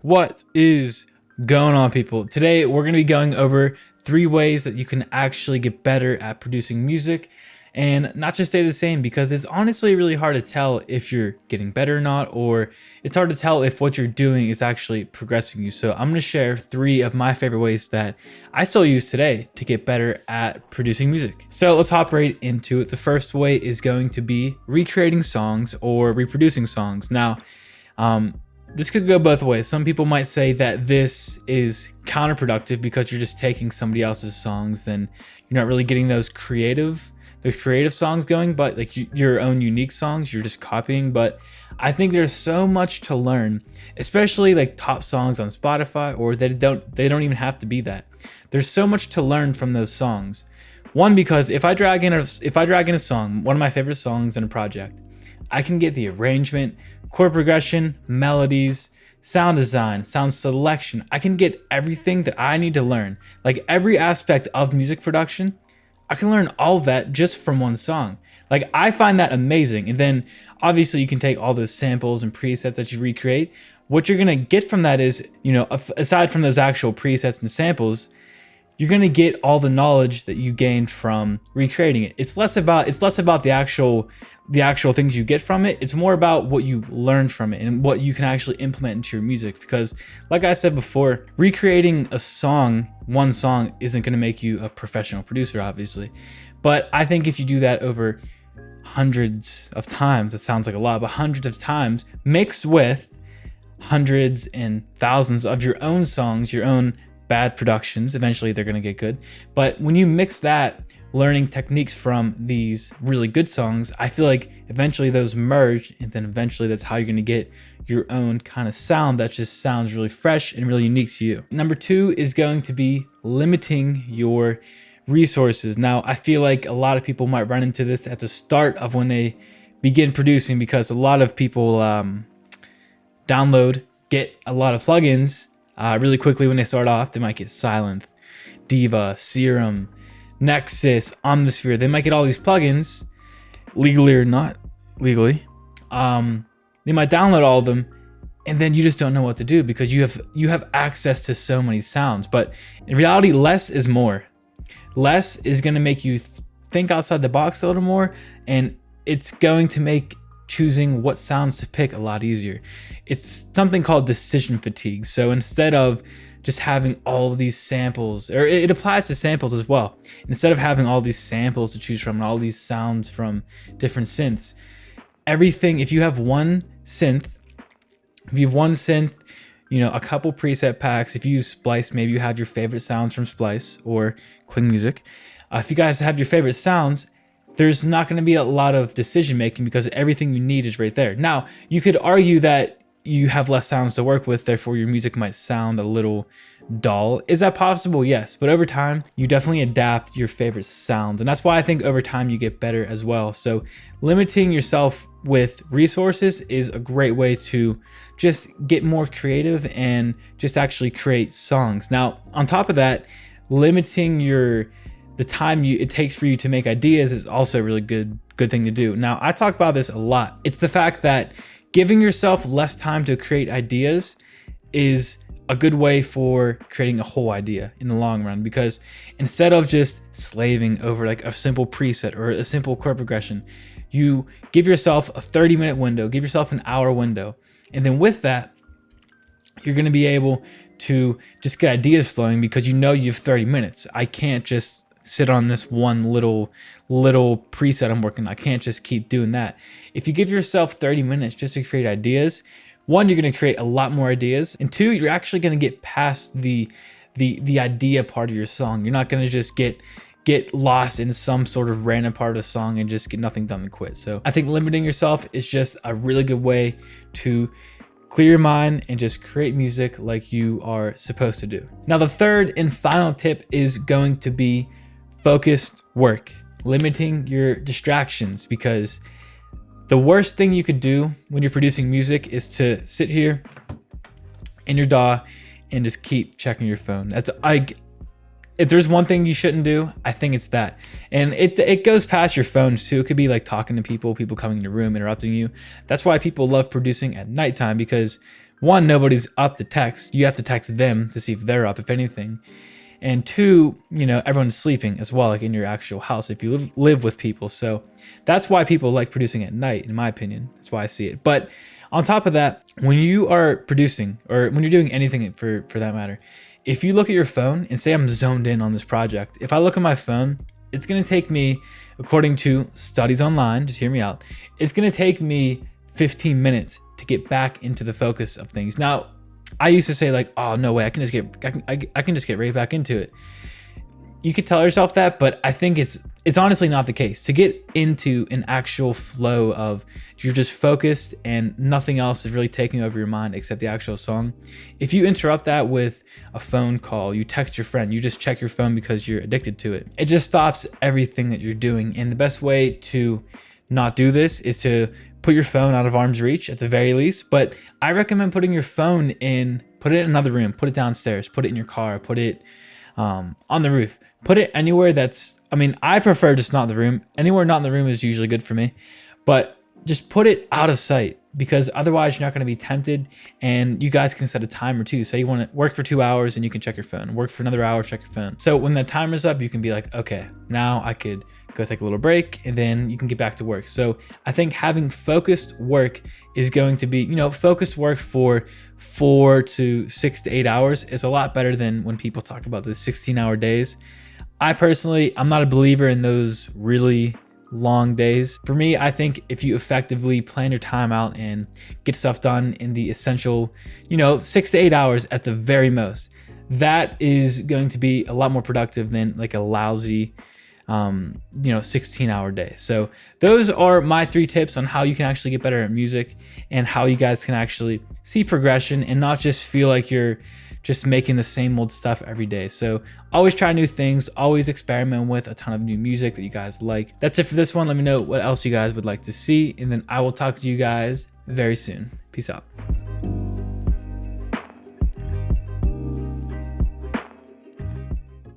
What is going on, people? Today we're going to be going over 3 ways that you can actually get better at producing music and not just stay the same, because it's honestly really hard to tell if you're getting better or not, or it's hard to tell if what you're doing is actually progressing you. So I'm going to share 3 of my favorite ways that I still use today to get better at producing music. So let's hop right into it. The first way is going to be recreating songs or reproducing songs. Now, this could go both ways. Some people might say that this is counterproductive because you're just taking somebody else's songs, then you're not really getting those creative songs going, but like your own unique songs, you're just copying. But I think there's so much to learn, especially like top songs on Spotify, or they don't even have to be that. There's so much to learn from those songs. One, because if I drag in a song, one of my favorite songs in a project, I can get the arrangement, chord progression, melodies, sound design, sound selection. I can get everything that I need to learn. Like every aspect of music production, I can learn all of that just from one song. Like I find that amazing. And then obviously you can take all those samples and presets that you recreate. What you're gonna get from that is, aside from those actual presets and samples, you're gonna get all the knowledge that you gained from recreating it. It's less about the actual things you get from it. It's more about what you learn from it and what you can actually implement into your music. Because like I said before, recreating one song isn't gonna make you a professional producer, obviously. But I think if you do that over hundreds of times, it sounds like a lot, but hundreds of times mixed with hundreds and thousands of your own songs, your own bad productions, eventually they're going to get good. But when you mix that, learning techniques from these really good songs, I feel like eventually those merge, and then eventually that's how you're going to get your own kind of sound that just sounds really fresh and really unique to you. Number 2 is going to be limiting your resources. Now, I feel like a lot of people might run into this at the start of when they begin producing, because a lot of people get a lot of plugins really quickly when they start off. They might get Silent, Diva, Serum, Nexus, Omnisphere. They might get all these plugins, legally or not legally. They might download all of them, and then you just don't know what to do because you have access to so many sounds. But in reality, less is more. Less is going to make you think outside the box a little more, and it's going to make choosing what sounds to pick a lot easier. It's something called decision fatigue. So instead of just having all of these samples, or it applies to samples as well, instead of having all these samples to choose from and all these sounds from different synths, if you have one synth, a couple preset packs, if you use Splice, maybe you have your favorite sounds from Splice or Kling Music. If you guys have your favorite sounds, there's not going to be a lot of decision making because everything you need is right there. Now, you could argue that you have less sounds to work with, therefore your music might sound a little dull. Is that possible? Yes. But over time, you definitely adapt your favorite sounds. And that's why I think over time you get better as well. So limiting yourself with resources is a great way to just get more creative and just actually create songs. Now, on top of that, limiting the time it takes for you to make ideas is also a really good thing to do. Now, I talk about this a lot. It's the fact that giving yourself less time to create ideas is a good way for creating a whole idea in the long run, because instead of just slaving over like a simple preset or a simple chord progression, you give yourself a 30-minute window, give yourself an hour window. And then with that, you're going to be able to just get ideas flowing because you have 30 minutes. I can't just sit on this one little preset I'm working on. I can't just keep doing that. If you give yourself 30 minutes just to create ideas, 1, you're going to create a lot more ideas, and 2, you're actually going to get past the idea part of your song. You're not going to just get lost in some sort of random part of the song and just get nothing done and quit. So I think limiting yourself is just a really good way to clear your mind and just create music like you are supposed to do. Now, the third and final tip is going to be focused work, limiting your distractions, because the worst thing you could do when you're producing music is to sit here in your DAW and just keep checking your phone. If there's one thing you shouldn't do, I think it's that. And it goes past your phones too. It could be like talking to people coming in your room, interrupting you. That's why people love producing at nighttime, because one, nobody's up to text. You have to text them to see if they're up, if anything. And two, you know, everyone's sleeping as well, like in your actual house if you live with people. So that's why people like producing at night, in my opinion. That's why I see it. But on top of that, when you are producing, or when you're doing anything for that matter, if you look at your phone and say I'm zoned in on this project, if I look at my phone, it's going to take me, according to studies online, just hear me out, it's going to take me 15 minutes to get back into the focus of things. Now, I used to say like, oh, no way, I can just get right back into it. You could tell yourself that, but I think it's honestly not the case. To get into an actual flow of you're just focused and nothing else is really taking over your mind except the actual song. If you interrupt that with a phone call, you text your friend, you just check your phone because you're addicted to it. It just stops everything that you're doing. And the best way to not do this is to put your phone out of arm's reach at the very least. But I recommend putting your phone put it in another room, put it downstairs, put it in your car, put it on the roof, put it anywhere that's, I mean, I prefer just not in the room. Anywhere not in the room is usually good for me, but just put it out of sight, because otherwise you're not going to be tempted. And you guys can set a timer too. Say you want to work for 2 hours and you can check your phone, work for another hour, check your phone. So when the timer's up, you can be like, okay, now I could go take a little break and then you can get back to work. So I think having focused work is going to be, you know, focused work for 4 to 6 to 8 hours is a lot better than when people talk about the 16-hour days. I personally, I'm not a believer in those really long days. For me, I think if you effectively plan your time out and get stuff done in the essential, you know, 6 to 8 hours at the very most, that is going to be a lot more productive than like a lousy 16-hour day. So those are my 3 tips on how you can actually get better at music and how you guys can actually see progression and not just feel like you're just making the same old stuff every day. So always try new things, always experiment with a ton of new music that you guys like. That's it for this one. Let me know what else you guys would like to see, and then I will talk to you guys very soon. Peace out.